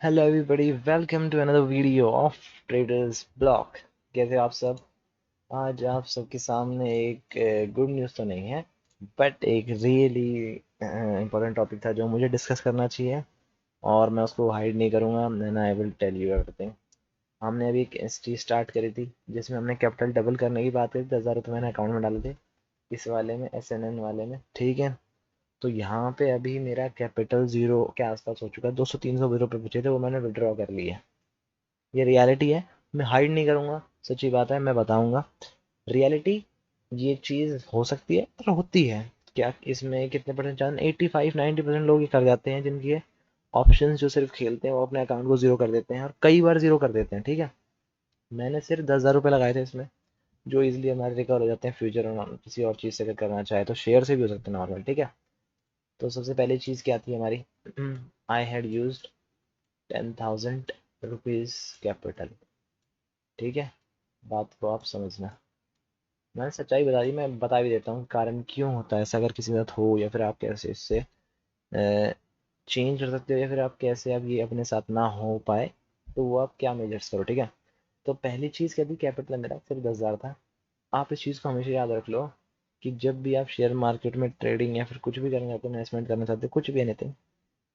Hello everybody, welcome to another video of traders blog. कैसे हो आप सब? आज आप सबके सामने एक गुड न्यूज़ तो नहीं है, बट एक रियली इम्पोर्टेंट टॉपिक था जो मुझे डिस्कस करना चाहिए, और मैं उसको हाइड नहीं करूँगा and I will tell you everything. हमने अभी एक चीज़ स्टार्ट करी थी जिसमें हमने कैपिटल डबल करने की बात करी थी। 10,000 रुपये मैंने अकाउंट में डाले थे, इस वाले में, SNN वाले में, ठीक है। तो यहाँ पे अभी मेरा कैपिटल जीरो के आसपास हो चुका है। 200-300 रुपये बचे थे, वो मैंने विड्रॉ कर लिया। ये रियलिटी है, मैं हाइड नहीं करूँगा, सच्ची बात है, मैं बताऊँगा रियलिटी। ये चीज़ हो सकती है और होती है। क्या इसमें कितने परसेंट चांस? 85-90% लोग ये कर जाते हैं जिनकी ऑप्शंस जो सिर्फ खेलते हैं, वो अपने अकाउंट को जीरो कर देते हैं, और कई बार जीरो कर देते हैं, ठीक है। मैंने सिर्फ 10,000 रुपये लगाए थे इसमें, जो इजीली हमारे रिकवर हो जाते हैं फ्यूचर में। किसी और चीज़ से अगर करना चाहे तो शेयर से भी हो सकते हैं नॉर्मल, ठीक है। तो सबसे पहली चीज़ क्या थी हमारी? I had use 10,000 rupees capital, ठीक है। बात को आप समझना, मैंने सच्चाई बता दी, मैं बता भी देता हूँ कारण क्यों होता है ऐसा। अगर किसी के साथ हो, या फिर आप कैसे इससे चेंज कर सकते हो, या फिर आप कैसे अब ये अपने साथ ना हो पाए, तो वो आप क्या मेजर्स करो, ठीक है। तो पहली चीज़ क्या थी? कैपिटल मेरा सिर्फ 10,000 था। आप इस चीज़ को हमेशा याद रख लो कि जब भी आप शेयर मार्केट में ट्रेडिंग या फिर कुछ भी करना चाहते हो, इन्वेस्टमेंट करना चाहते हो, कुछ भी एनीथिंग,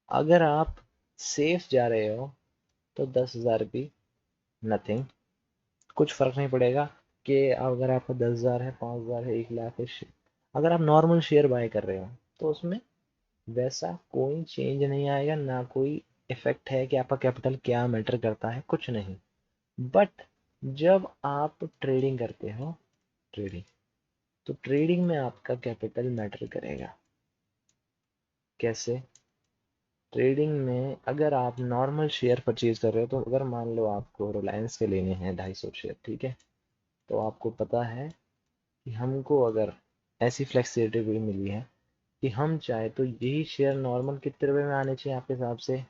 अगर आप सेफ जा रहे हो तो 10,000 भी नथिंग, कुछ फ़र्क नहीं पड़ेगा कि अगर आपका 10,000 है, 5,000 है, 1 लाख है। अगर आप नॉर्मल शेयर बाय कर रहे हो तो उसमें वैसा कोई चेंज नहीं आएगा, ना कोई इफेक्ट है कि आपका कैपिटल क्या मैटर करता है, कुछ नहीं। बट जब आप ट्रेडिंग करते हो, ट्रेडिंग, तो ट्रेडिंग में आपका कैपिटल मैटर करेगा। कैसे? ट्रेडिंग में अगर आप नॉर्मल शेयर परचेज कर रहे हो, तो अगर मान लो आपको रिलायंस के लेने हैं 250 शेयर, ठीक है, तो आपको पता है कि हमको अगर ऐसी फ्लेक्सिबिलिटी मिली है कि हम चाहे तो यही शेयर नॉर्मल कितने रुपए में आने चाहिए आपके हिसाब से?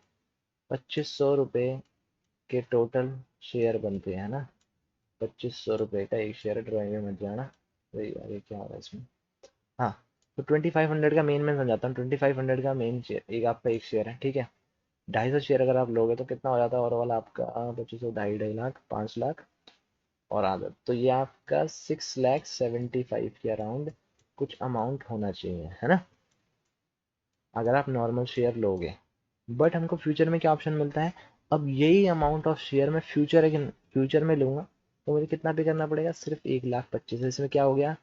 2500 रुपये के टोटल शेयर बनते हैं ना। 2500 रुपये का एक शेयर है, ड्राइंग में मत जाना। अरे यार, ये क्या हो रहा है इसमें? हाँ, तो 2500 का मेन मैं समझाता हूँ। 2500 का मेन शेयर, एक आपका एक शेयर है, ठीक है। 250 शेयर अगर आप लोगे तो कितना हो जाता है? और वाला आपका 2500, 2.5 लाख, 5 लाख और आदत, तो ये आपका 6,75,000 के अराउंड कुछ अमाउंट होना चाहिए, है ना, अगर आप नॉर्मल शेयर लोगे। बट हमको फ्यूचर में क्या ऑप्शन मिलता है? अब यही अमाउंट ऑफ शेयर मैं फ्यूचर में लूँगा, तो मुझे कितना पे करना पड़ेगा? सिर्फ 1,25,000। इसमें क्या हो गया?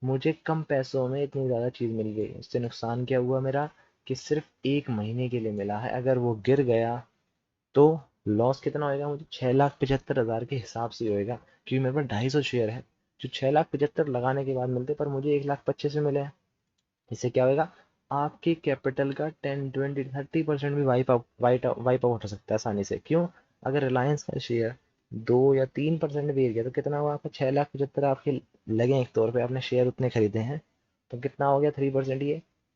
मुझे कम पैसों में इतनी ज़्यादा चीज़ मिल गई। इससे नुकसान क्या हुआ मेरा? कि सिर्फ 1 महीने के लिए मिला है, अगर वो गिर गया तो लॉस कितना होएगा? मुझे 6,75,000 के हिसाब से होएगा, क्योंकि मेरे पास 250 शेयर है जो 6,75,000 लगाने के बाद मिलते, पर मुझे 1,25,000 में मिले हैं। इससे क्या होएगा? आपके कैपिटल का 10, 20, 30% भी वाइप आउट हो सकता है आसानी से। क्यों? अगर रिलायंस का शेयर 2 या 3% भी गिर गया तो कितना हुआ आपका? 6,75,000 आपके लगे एक तौर पे, आपने शेयर उतने खरीदे हैं, तो कितना हो गया? 3%।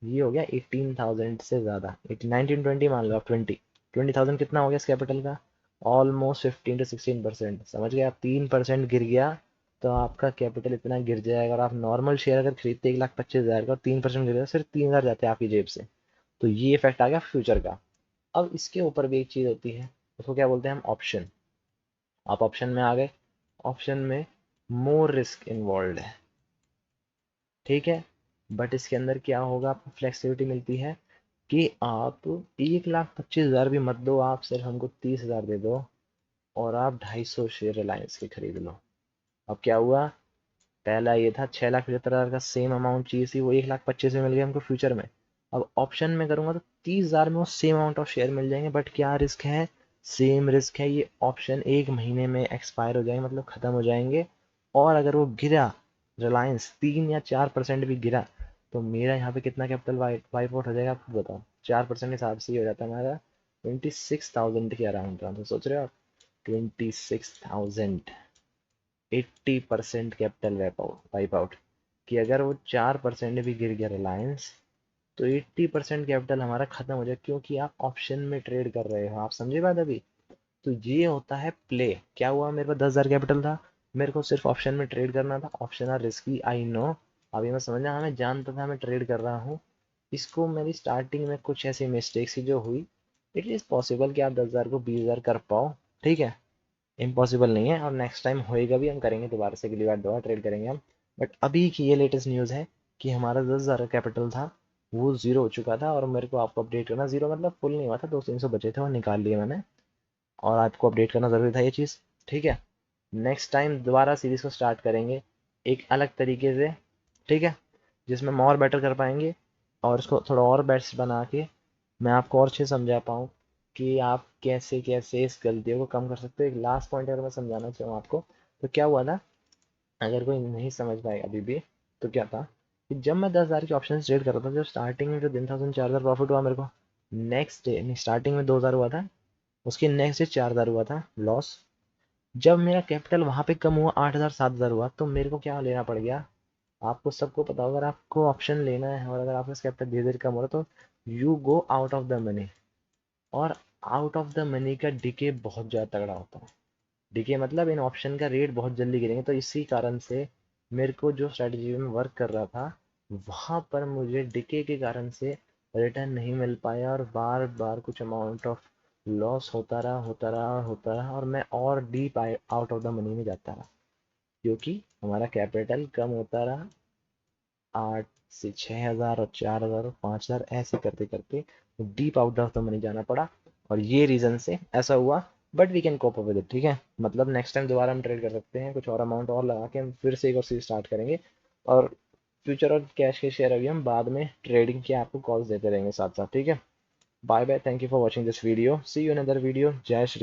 ये हो गया 18,000 से ज़्यादा। 19, 20 मान लो आप, 20,000 कितना हो गया इस कैपिटल का? Almost 15 to 16%। समझ गए आप? 3% गिर गया तो आपका कैपिटल इतना गिर जाएगा। और आप नॉर्मल शेयर अगर खरीदते 1,25,000 का, और 3% गिर गया, सिर्फ 3,000 जाते हैं आपकी जेब से। तो ये इफेक्ट आ गया फ्यूचर का। अब इसके ऊपर भी एक चीज़ होती है, उसको क्या बोलते हैं हम? ऑप्शन। आप ऑप्शन में आ गए। ऑप्शन में मोर रिस्क इन्वॉल्व है, ठीक है। बट इसके अंदर क्या होगा? आपको फ्लेक्सिबिलिटी मिलती है कि आप 1,25,000 भी मत दो, आप सिर्फ हमको 30,000 दे दो, और आप 250 शेयर रिलायंस के खरीद लो। अब क्या हुआ? पहला ये था 6,75,000 का सेम अमाउंट चाहिए थी, वो 1,25,000 में मिल गया हमको फ्यूचर में। अब ऑप्शन में करूंगा तो 30,000 में वो सेम अमाउंट ऑफ शेयर मिल जाएंगे, बट क्या रिस्क है? सेम रिस्क है। ये ऑप्शन 1 महीने में एक्सपायर हो जाएंगे, मतलब खत्म हो जाएंगे। और अगर वो गिरा, रिलायंस 3 या 4% भी गिरा, तो मेरा यहाँ पे कितना कैपिटल वाइप आउट हो जाएगा आपको बताओ? 4% हिसाब से ही हो जाता है हमारा 26,000 के अराउंड। तो सोच रहे हो आप? 26,000, 80% कैपिटल वाइप आउट। कि अगर वो 4% भी गिर गया रिलायंस, तो 80% कैपिटल हमारा खत्म हो जाए, क्योंकि आप ऑप्शन में ट्रेड कर रहे हो। आप समझे बात अभी? तो ये होता है प्ले। क्या हुआ? मेरे पास 10,000 कैपिटल था, मेरे को सिर्फ ऑप्शन में ट्रेड करना था। Option are risky, I know. अभी मैं समझना, हाँ मैं जानता था मैं ट्रेड कर रहा हूँ। इसको मेरी स्टार्टिंग में कुछ ऐसी मिस्टेक्स ही जो हुई, इट इज़ पॉसिबल कि आप 10,000 को 20,000 कर पाओ, ठीक है, इम्पॉसिबल नहीं है, और नेक्स्ट टाइम होएगा भी, हम करेंगे दोबारा से, अगली बार दोबारा ट्रेड करेंगे हम। बट अभी की ये लेटेस्ट न्यूज़ है कि हमारा 10,000 का कैपिटल था, वो ज़ीरो हो चुका था, और मेरे को आपको अपडेट करना, ज़ीरो मतलब फुल नहीं हुआ था, 200-300 बचे थे, वो निकाल लिए मैंने, और आपको अपडेट करना ज़रूरी था ये चीज़, ठीक है। नेक्स्ट टाइम दोबारा सीरीज़ को स्टार्ट करेंगे एक अलग तरीके से, ठीक है, जिसमें हम और बेटर कर पाएंगे, और इसको थोड़ा और बेस्ट बना के मैं आपको और अच्छे से समझा पाऊँ कि आप कैसे कैसे इस गलतियों को कम कर सकते हो। एक लास्ट पॉइंट अगर मैं समझाना चाहूँ आपको, तो क्या हुआ था, अगर कोई नहीं समझ पाए अभी भी, तो क्या था कि जब मैं 10,000 के ऑप्शन ट्रेड कर रहा था, जब स्टार्टिंग में जो दिन था उसमें 4,000 प्रॉफिट हुआ मेरे को, नेक्स्ट डे स्टार्टिंग में 2,000 हुआ था, उसके नेक्स्ट डे 4,000 हुआ था लॉस। जब मेरा कैपिटल वहां पे कम हुआ, 8,000 7,000 हुआ, तो मेरे को क्या लेना पड़ गया, आपको सबको पता होगा, अगर आपको ऑप्शन लेना है और अगर आपका कैपिटल धीरे धीरे कम हो रहा है, तो you go out of the money, और आउट ऑफ द मनी का डिके बहुत ज़्यादा तगड़ा होता है। डिके मतलब इन ऑप्शन का रेट बहुत जल्दी गिरेंगे, तो इसी कारण से मेरे को जो स्ट्रेटजी में वर्क कर रहा था, वहाँ पर मुझे डिके के कारण से रिटर्न नहीं मिल पाया, और बार बार कुछ अमाउंट ऑफ लॉस होता रहा, होता रहा, होता रहा, और मैं और deep out of the money में जाता रहा, क्योंकि हमारा कैपिटल कम होता रहा, 8 से 6,000 और 4,000 और 5,000 ऐसे करते करते deep out of the money जाना पड़ा, और ये रीज़न से ऐसा हुआ। But we can cope up with it, ठीक है, मतलब नेक्स्ट टाइम दोबारा हम ट्रेड कर सकते हैं, कुछ और अमाउंट और लगा के हम फिर से एक और सीरीज स्टार्ट करेंगे, और फ्यूचर और कैश के शेयर अभी हम बाद में ट्रेडिंग के आपको कॉल्स देते रहेंगे साथ साथ, ठीक है। Bye bye, thank you for watching this video, see you in other video, जय श्री